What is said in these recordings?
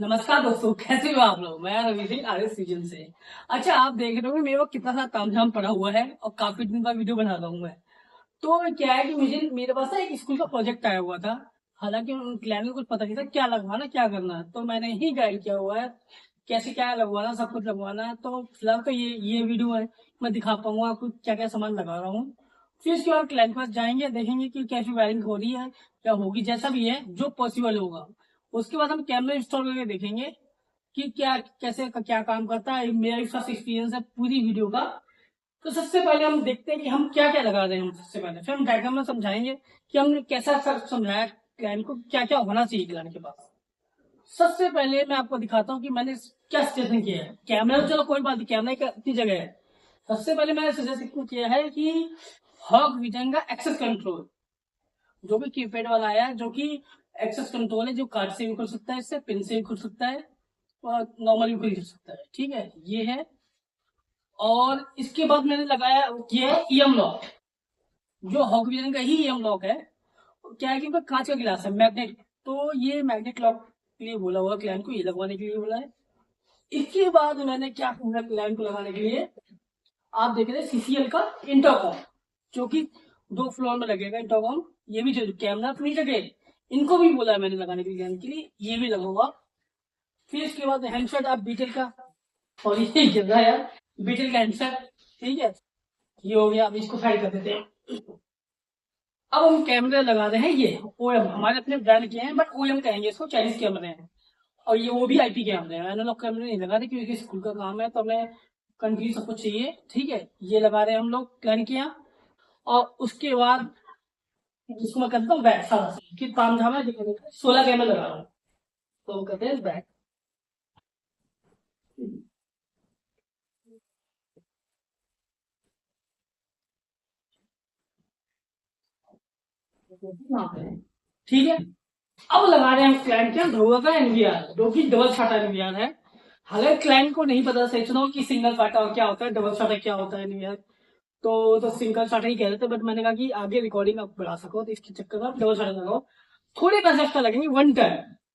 नमस्कार दोस्तों, कैसे हो आप लोग। मैं रवि सिंह आर्य सीजन से। अच्छा, आप देख रहे हो मेरे को कितना सारा तामझाम पड़ा हुआ है और काफी दिन बाद वीडियो बना रहा हूँ मैं। तो क्या है कि मुझे मेरे पास ना एक स्कूल का प्रोजेक्ट आया हुआ था। हालांकि उन क्लाइंट को कुछ पता नहीं था क्या लगवाना क्या करना है, तो मैंने ही गाइड किया हुआ है कैसे क्या लगवाना, सब कुछ लगवाना है। तो फिलहाल तो ये वीडियो है, मैं दिखा पाऊंगा आपको क्या क्या सामान लगा रहा हूँ। फिर उसके बाद क्लाइंट के पास जाएंगे, देखेंगे कि कैसी वायरिंग हो रही है, क्या होगी, जैसा भी है जो पॉसिबल होगा। उसके बाद हम कैमरा इंस्टॉल करके देखेंगे कि क्या कैसे क्या काम करता है। मेरा भी फर्स्ट एक्सपीरियंस है पूरी वीडियो का। तो सबसे पहले हम देखते हैं कि हम क्या क्या लगा रहे हैं। हम सबसे पहले फिर हम डायग्राम में समझाएंगे कि हमने कैसा समझाया क्लाइंट को, क्या क्या होना चाहिए क्लाइंट के पास। सबसे पहले मैं आपको दिखाता हूँ कि मैंने क्या सजेशन किया है। कैमरा तो चलो कोई बात नहीं, कैमरा की अपनी जगह है। सबसे पहले मैंने सजेशन किया है कि हॉग विजन का एक्सेस कंट्रोल, जो भी कीपैड वाला आया है, जो कि एक्सेस कंट्रोल है, जो कार्ड से भी कर सकता है, इससे पिन से भी कर सकता है और नॉर्मल भी कर सकता है। ठीक है, ये है। और इसके बाद मैंने लगाया किया है ईएम लॉक, जो हॉगविजन का ही ईएम लॉक है। क्या है कि इनका कांच का गिलास है, मैग्नेट। तो ये मैग्नेट लॉक के लिए बोला हुआ क्लाइंट को, ये लगवाने के लिए बोला है। इसके बाद मैंने क्या किया क्लाइंट को लगाने के लिए, आप देख रहे हैं सीसीएल का इंटरकॉम, जो कि 2 फ्लोर में लगेगा इंटरकॉम। ये भी जो कैमरा अपनी जगह, इनको भी बोला है मैंने लगाने के लिए, ये भी लगूंगा। फिर इसके बाद हैंडसेट, आप बीटेल का, और ये गिर रहा है यार, बीटेल का हैंडसेट। ठीक है, ये हो गया। अब इसको साइड कर देते हैं। अब हम कैमरे लगा रहे हैं, ये ओएम हमारे अपने ब्रांड के हैं, बट ओएम कहेंगे इसको, चाइनीज कैमरे हैं। और ये वो भी आईपी कैमरे हैं, एनालॉग कैमरे नहीं लगा रहे क्योंकि स्कूल का काम है, तो हमें कंटिन्यू सब कुछ चाहिए। ठीक है, ये लगा रहे हैं हम लोग क्लाइंट के यहाँ। और उसके बाद जिसको मैं करता हूँ बैक, सारा कि तामझाम है, 16 कैमरे लगा रहा हूँ, तो हम कहते हैं बैक। ठीक है, अब लगा रहे हैं क्लाइंट के ध्रुव का एनवीआर, जो कि डबल छाटा एनवीआर है। हालांकि क्लाइंट को नहीं पता सही सुनो कि सिंगल छाटा क्या होता है, डबल छाटा क्या होता है एनवीआर। तो सिंगल छाटा ही कह रहे थे, बट मैंने कहा कि आगे रिकॉर्डिंग आप बढ़ा सको, तो इसके चक्कर में आप डबल छाटा लगाओ। थोड़े पैसे एक्स्ट्रा लगेंगे, 1 टाइम।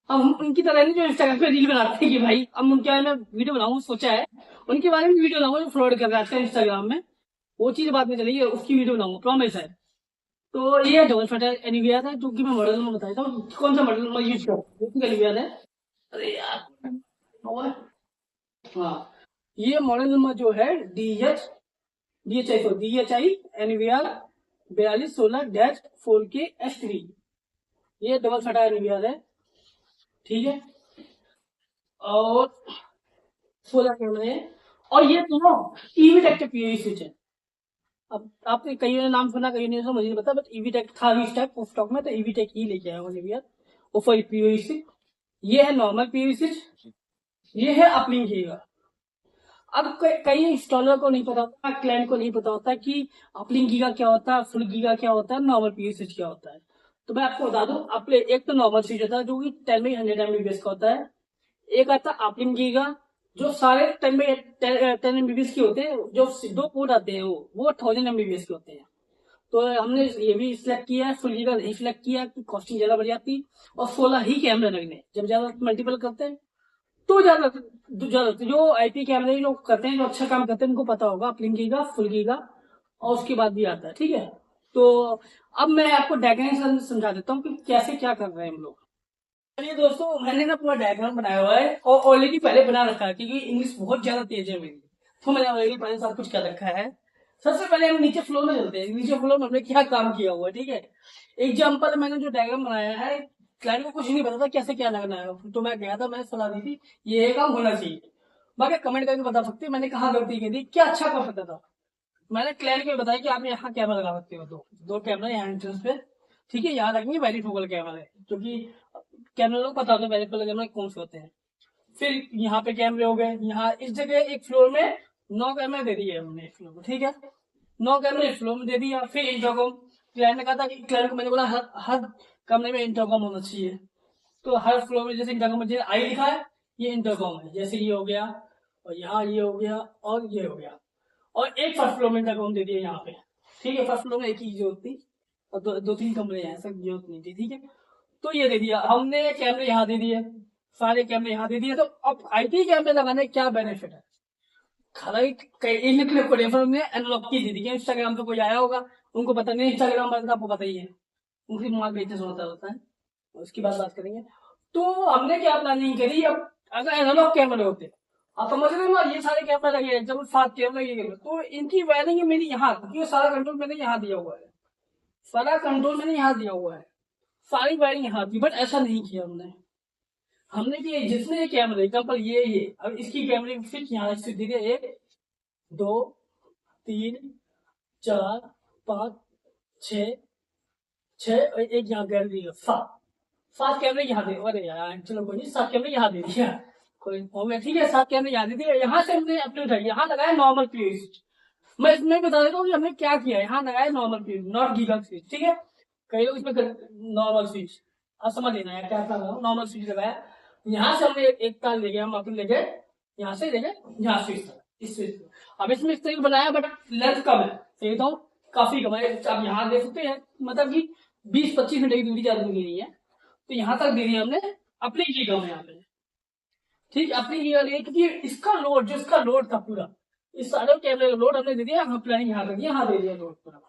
अब हम उनकी तरह नहीं जो इंस्टाग्राम पे रील बनाते हैं कि भाई अब उनके बारे में वीडियो बनाऊं, सोचा है उनके बारे में वीडियो बनाऊंगा जो फ्रॉड कर रहे हैं इंस्टाग्राम में। वो चीज बाद में चलेगी, उसकी वीडियो बनाऊंगा, प्रॉमिस है। तो ये डबल फटर एनिविया था, जो कि मैं मॉडल में बताया था कौन सा मॉडल मैं यूज करता हूँ, एनिविया है। अरे यार, और हाँ, ये मॉडल नंबर जो है डी एच आई एनिविया 4216-4K-S3। ये डबल फटा एनिविया है। ठीक है, और 16 कैमरे हैं। और ये दोनों ईवी टेक के पीओई स्विच है। अब आपने कई ने नाम सुना, कई ने सुना, मुझे नहीं पता, बट ईवी टेक था इस टाइप स्टॉक में, तो ईवी टेक ही लेके आया हूँ भैया। वो फॉर पीओई स्विच, ये है नॉर्मल पीओई स्विच, ये है अपलिंक की। अब कई इंस्टॉलर को नहीं पता होता, क्लाइंट को नहीं पता होता कि अपलिंक गीगा क्या होता है, फुल गीगा क्या होता है, नॉर्मल पीओई स्विच क्या होता है। तो मैं आपको बता दूं, अपने एक तो नॉर्मल स्विच होता है जो कि 10/100 MBPS का होता है। एक आता है अपलिंक गीगा, जो सारे 10/10 MBPS के होते हैं। जो 2 पोर्ट आते हैं वो 1000 MBPS के होते हैं। तो हमने ये भी सिलेक्ट किया है, फुल गीगा नहीं सिलेक्ट किया कि कॉस्टिंग ज्यादा बढ़ जाती। और 16 ही कैमरे लगने, जब ज्यादा मल्टीपल करते हैं तो ज्यादा ज्यादा जो आईपी कैमरे जो करते हैं, जो अच्छा काम करते हैं, उनको पता होगा अपलिंकी का, फुल्की का, और उसके बाद भी आता है। ठीक है, तो अब मैं आपको डायग्राम समझा देता हूँ कि कैसे क्या कर रहे हैं हम लोग। चलिए दोस्तों, मैंने ना पूरा डायग्राम बनाया हुआ है और ऑलरेडी पहले बना रखा है, क्योंकि इंग्लिश बहुत ज्यादा तेज है मेरी, तो मैंने ऑलरेडी पहले सब कुछ कर रखा है। सबसे पहले हम नीचे फ्लोर में चलते हैं, नीचे फ्लोर में हमने क्या काम किया हुआ है। ठीक है, एग्जाम्पल मैंने जो डायग्राम बनाया है, क्लाइंट को कुछ नहीं पता था कैसे क्या लगना है, तो मैं गया था, मैंने सलाह दी थी ये काम होना चाहिए। बाकी कमेंट करके बता सकते हैं मैंने कहाँ गलती की थी, क्या अच्छा कर सकता था। मैंने क्लाइंट को बताया कि आप यहाँ कैमरा लगा सकते हो, दो कैमरा यहाँ एंट्रेंस पे। ठीक है, यहाँ लगेंगे वेरीफोकल कैमरा है, क्योंकि कैमरा लोग पता होता है वेरीफोकल कैमरा कौन से होते हैं। फिर यहाँ पे कैमरे हो गए, यहाँ इस जगह एक फ्लोर में 9 कैमरे दे दिए हमने एक फ्लोर में। ठीक है, 9 कैमरे एक फ्लोर में दे दिया। फिर इंटरकॉम, क्लाइंट ने कहा था कि क्लाइंट को मैंने बोला हर कमरे में इंटरकॉम होना चाहिए। तो हर फ्लोर में जैसे इंटरकॉम जैसे आई लिखा है, ये इंटरकॉम है, जैसे ये हो गया, और यहाँ ये हो गया, और ये हो गया। और एक फर्स्ट फ्लोर में इंटरकॉम दे दिया यहाँ पे। ठीक है, फर्स्ट फ्लोर में एक ही जरूरत थी, और दो तीन कमरे हैं, ऐसा जरूरत नहीं थी। ठीक है, तो ये दे दिया हमने, कैमरे यहाँ दे दिए। सारे कैमरे यहाँ दे दिए। तो अब आईपी कैमरे लगाने का क्या बेनिफिट है? हालांकि एक को रेफर में एनालॉग की दे दी, इंस्टाग्राम पे कोई आया होगा, उनको पता नहीं, इंस्टाग्राम पर आपको पता ही है, उनकी माल बेचने होता है, उसकी बात करेंगे। तो हमने क्या प्लानिंग करी, अब अगर एनालॉग कैमरे होते, आप समझ रहे हो ना, ये सारे कैमरे लगे, जब 7 कैमरे लगे, तो इनकी वायरिंग मेरी यहाँ, क्योंकि सारा कंट्रोल मैंने यहाँ दिया हुआ है, सारा कंट्रोल मैंने यहाँ दिया हुआ है, सारी वायरिंग यहाँ थी। बट ऐसा नहीं किया हमने कि जितने कैमरे एग्जाम्पल ये अब इसकी कैमरे फिट यहाँ स्थित दे दिया, 1 2 3 4 5 6 6 और एक यहाँ गैलरी का 7 कैमरे यहाँ दे, अरे यार चलो कोई नहीं, 7 कैमरे यहाँ दे दिया, कोई हो गया, ठीक है, 7 कैमरे यहाँ दे दिया। यहाँ से हमने अपने उठाई, यहाँ लगाया नॉर्मल पीओई स्विच। मैं इसमें बता देता हूँ कि हमने क्या किया, यहाँ लगाया normal PoE, not giga switch, ठीक है। कई लोग इसमें नॉर्मल स्विच, आप समझ लेना है क्या नॉर्मल स्विच लगाया। यहाँ से हमने एक तार ले गए, हम अपने ले गए, यहाँ से ले गए यहाँ स्विच, इस स्विच। अब इसमें इस तरीके बनाया, बट लेंथ कम है, सही बताऊँ काफी कम है। आप यहाँ देख सकते हैं, मतलब कि 20-25 मिनट की दूरी ज्यादा दूरी नहीं है, तो यहाँ तक दे दिया हमने अपनी की कम है यहाँ पे, ठीक, अपनी की वाली है, क्योंकि इसका लोड, जो इसका लोड था पूरा, इस सारे कैमरे का लोड हमने दे दिया, हम प्लानिंग यहाँ कर दिया, यहाँ दे दिया लोड पूरा।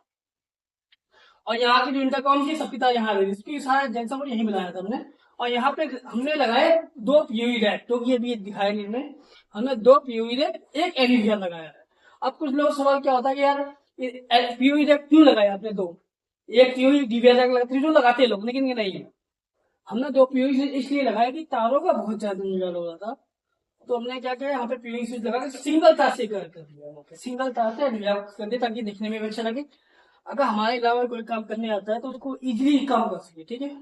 और यहाँ की जो इंटरकॉम की सबकी तरह यहाँ दे दी, इसकी सारा जंक्शन यही बनाया था हमने। और यहाँ पे हमने लगाए 2 पीओई रैक, तो ये भी दिखाया नहीं हमने, हमने 2 पीओई रैक, एक एनवीआर लगाया है। अब कुछ लोग सवाल क्या होता है कि यार पीओई रैक क्यों लगाया आपने 2, एक पीओई डीवीआर रैक लगाते जो लगाते लोग, लेकिन ये नहीं है, हमने 2 पीओई इसलिए लगाया कि तारों का बहुत ज्यादा निकाल हो रहा था। तो हमने क्या किया, यहाँ पे पीओई स्विच लगा के सिंगल तार से कर दिया, सिंगल तार से एनवीआर कर दिया, ताकि देखने में भी अच्छा लगे। अगर हमारे अलावा कोई काम करने आता है तो उसको इजीली काम कर सके, ठीक है।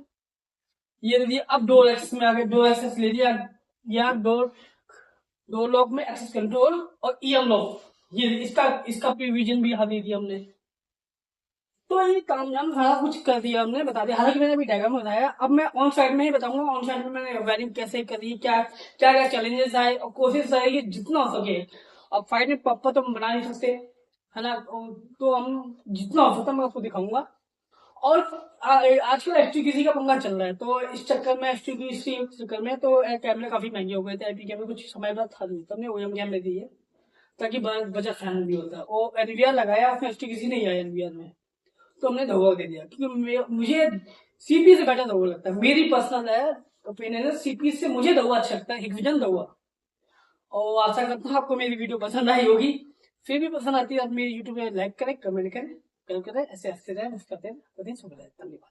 ये दे दिया, अब डोर एक्सेस में आगे, डोर एक्सेस ले दिया, या डोर लॉक में एक्सेस कंट्रोल और ईएम लॉक, ये इसका प्रिविजन भी यहाँ दे दिया हमने। तो ये काम जाम सारा कुछ कर दिया हमने, बता दिया। हालांकि मैंने अभी डायग्राम में बताया, अब मैं ऑन साइड में ही बताऊंगा, ऑन साइड में मैंने वायरिंग कैसे करी, क्या क्या क्या चैलेंजेस आए, और कोशिश रहेगी जितना हो सके। अब फाइट में प्रॉपर तो हम बना नहीं सकते, है ना, तो हम जितना हो सकता मैं आपको दिखाऊंगा। और आजकल एचटीसीसी का पंगा चल रहा है, तो इस चक्कर में एचटीसीसी के चक्कर में तो कैमरे काफी महंगे हो गए थे, आईपी कैमरे कुछ समय बाद था नहीं, तब ने ओएम कैमरे दिए ताकि बजट फ्रेंडली भी होता है। और एनवीआर लगाया, उसमें एचटीसीसी नहीं आया एनवीआर में, तो हमने धोखा दे दिया, क्योंकि मुझे सीपी से बेटर धोखा लगता है, मेरी पर्सनल है ओपिनियन है, सीपी से मुझे धोखा अच्छा लगता है, हिकविजन धोखा। और आशा करता हूँ आपको मेरी वीडियो पसंद आई होगी, फिर भी पसंद आती है आप मेरी यूट्यूब में लाइक करें, कमेंट करें, ऐसे हंसते रहे, धन्यवाद।